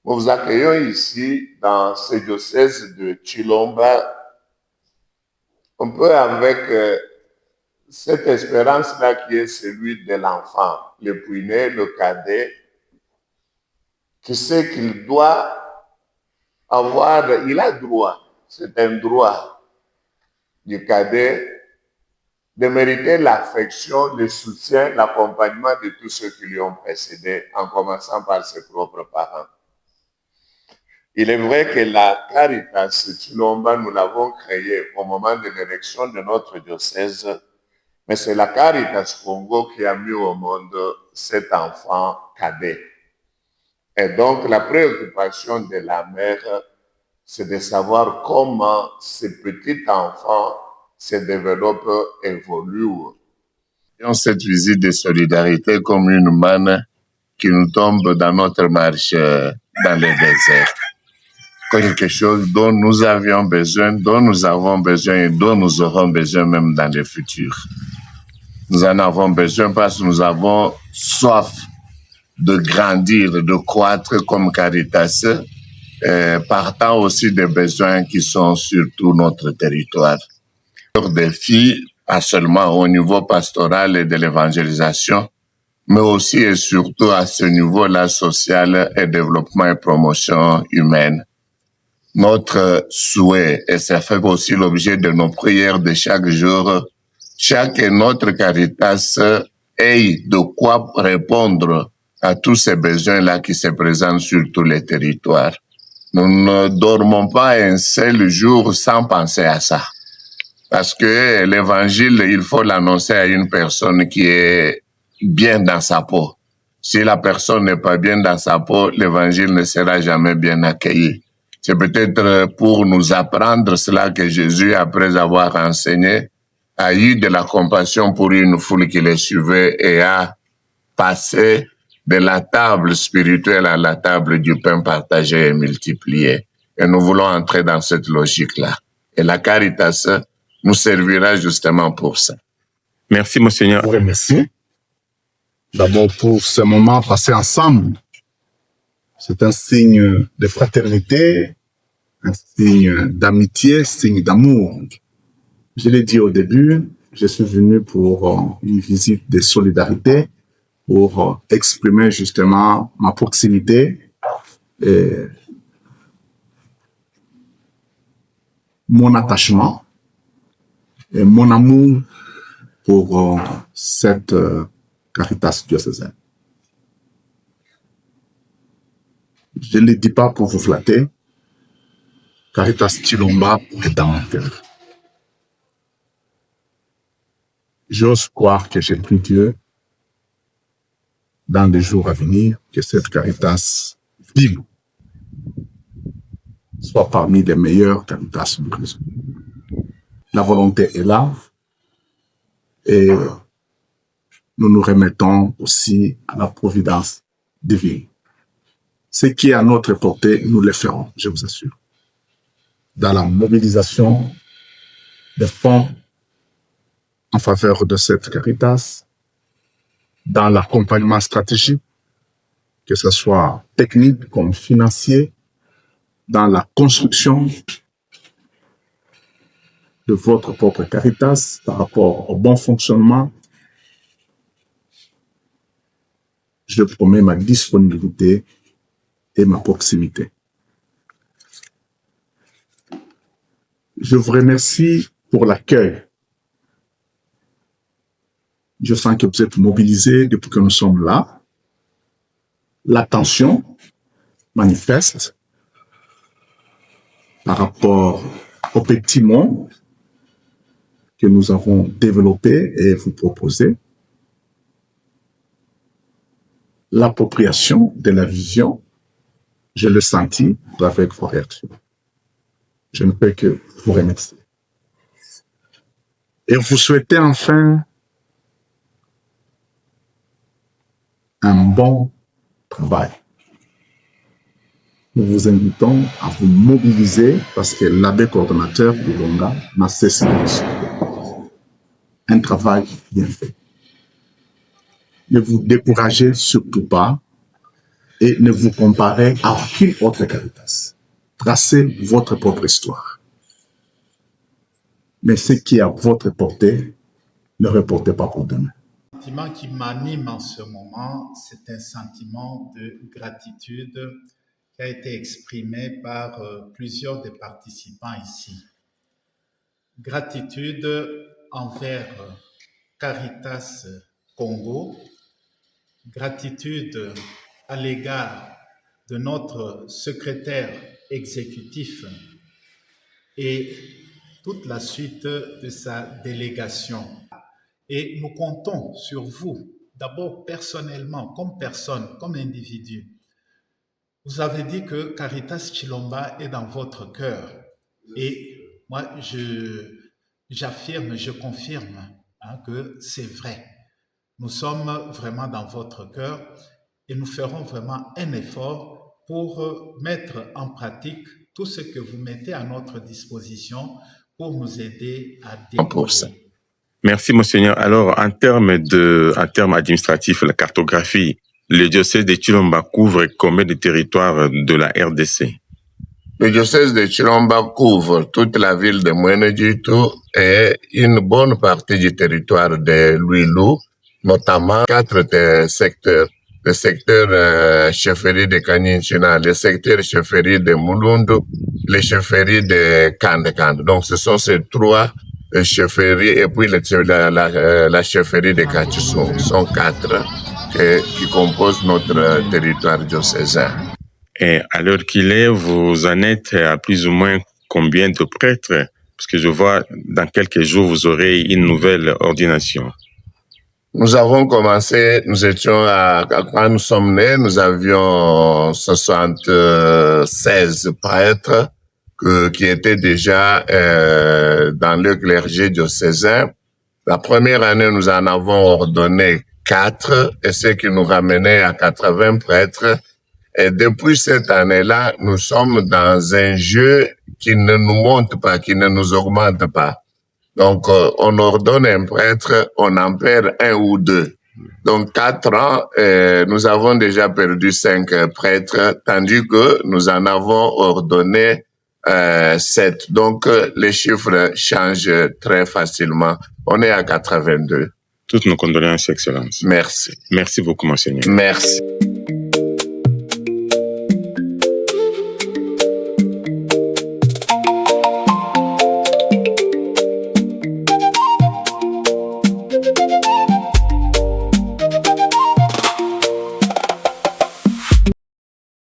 Nous vous accueillons ici dans ce diocèse de Chilomba, un peu avec cette espérance-là qui est celui de l'enfant, le puîné, le cadet, qui sait qu'il doit avoir, il a droit, c'est un droit du cadet de mériter l'affection, le soutien, l'accompagnement de tous ceux qui lui ont précédé, en commençant par ses propres parents. Il est vrai que la Caritas Chilomba, nous l'avons créée au moment de l'élection de notre diocèse, mais c'est la Caritas Congo qui a mis au monde cet enfant cadet. Et donc, la préoccupation de la mère, c'est de savoir comment ce petit enfant se développe, évolue. Cette visite de solidarité comme une manne qui nous tombe dans notre marche dans le désert. Quelque chose dont nous avions besoin, dont nous avons besoin et dont nous aurons besoin même dans le futur. Nous en avons besoin parce que nous avons soif de grandir, de croître comme Caritas, partant aussi des besoins qui sont sur tout notre territoire. Le défi, pas seulement au niveau pastoral et de l'évangélisation, mais aussi et surtout à ce niveau-là social et développement et promotion humaine. Notre souhait, et ça fait aussi l'objet de nos prières de chaque jour, chaque notre Caritas ait de quoi répondre à tous ces besoins-là qui se présentent sur tous les territoires. Nous ne dormons pas un seul jour sans penser à ça. Parce que l'évangile, il faut l'annoncer à une personne qui est bien dans sa peau. Si la personne n'est pas bien dans sa peau, l'évangile ne sera jamais bien accueilli. C'est peut-être pour nous apprendre cela que Jésus, après avoir enseigné, a eu de la compassion pour une foule qui le suivait et a passé de la table spirituelle à la table du pain partagé et multiplié. Et nous voulons entrer dans cette logique-là. Et la Caritas nous servira justement pour ça. Merci, Monseigneur. Oui, merci. D'abord pour ce moment passé ensemble. C'est un signe de fraternité, un signe d'amitié, un signe d'amour. Je l'ai dit au début, je suis venu pour une visite de solidarité, pour exprimer justement ma proximité et mon attachement et mon amour pour cette Caritas diocésaine. Je ne le dis pas pour vous flatter. Caritas Chilomba est dans mon cœur. J'ose croire que j'ai pris Dieu dans les jours à venir, que cette Caritas vive soit parmi les meilleures Caritas du réseau. La volonté est là et nous nous remettons aussi à la providence divine. Ce qui est à notre portée, nous le ferons, je vous assure. Dans la mobilisation des fonds en faveur de cette Caritas, dans l'accompagnement stratégique, que ce soit technique comme financier, dans la construction de votre propre Caritas par rapport au bon fonctionnement, je promets ma disponibilité et ma proximité. Je vous remercie pour l'accueil. Je sens que vous êtes mobilisés depuis que nous sommes là. L'attention manifeste par rapport au petit monde que nous avons développé et vous proposer. L'appropriation de la vision, je le sentis avec vos réactions. Je ne peux que vous remercier. Et vous souhaitez enfin un bon travail. Nous vous invitons à vous mobiliser parce que l'abbé coordonnateur de Longa n'a cessé de discuter. Un travail bien fait. Ne vous découragez surtout pas et ne vous comparez à aucune autre Caritas. Tracez votre propre histoire. Mais ce qui est à votre portée, ne reportez pas pour demain. Le sentiment qui m'anime en ce moment, c'est un sentiment de gratitude qui a été exprimé par plusieurs des participants ici. Gratitude envers Caritas Congo, gratitude à l'égard de notre secrétaire exécutif et toute la suite de sa délégation. Et nous comptons sur vous, d'abord personnellement, comme personne, comme individu. Vous avez dit que Caritas Chilomba est dans votre cœur. Et moi, j'affirme, je confirme que c'est vrai. Nous sommes vraiment dans votre cœur et nous ferons vraiment un effort pour mettre en pratique tout ce que vous mettez à notre disposition pour nous aider à décoller. Merci, Monseigneur. Alors, en termes administratifs, la cartographie, le diocèse de Chilomba couvre combien de territoires de la RDC? Le diocèse de Chilomba couvre toute la ville de Mwenedjitou et une bonne partie du territoire de Luilou, notamment 4 secteurs. Le secteur chefferie de Kanyinchina, le secteur chefferie de Mulundu, les chefferies de Kandekande. Donc, ce sont ces 3 chefferies et puis la chefferie de Kachissou. Ce sont 4 qui composent notre territoire diocésain. Et à l'heure qu'il est, vous en êtes à plus ou moins combien de prêtres? Parce que je vois, dans quelques jours, vous aurez une nouvelle ordination. Nous avons commencé, quand nous sommes nés, nous avions 76 prêtres qui étaient déjà dans le clergé diocésain. La première année, nous en avons ordonné 4, et ce qui nous ramenait à 80 prêtres. Et depuis cette année-là, nous sommes dans un jeu qui ne nous monte pas, qui ne nous augmente pas. Donc, on ordonne un prêtre, on en perd 1 ou 2. Donc, 4 ans, nous avons déjà perdu 5 prêtres, tandis que nous en avons ordonné 7. Donc, les chiffres changent très facilement. On est à 82. Toutes nos condoléances, Excellence. Merci. Merci beaucoup, Monseigneur. Merci.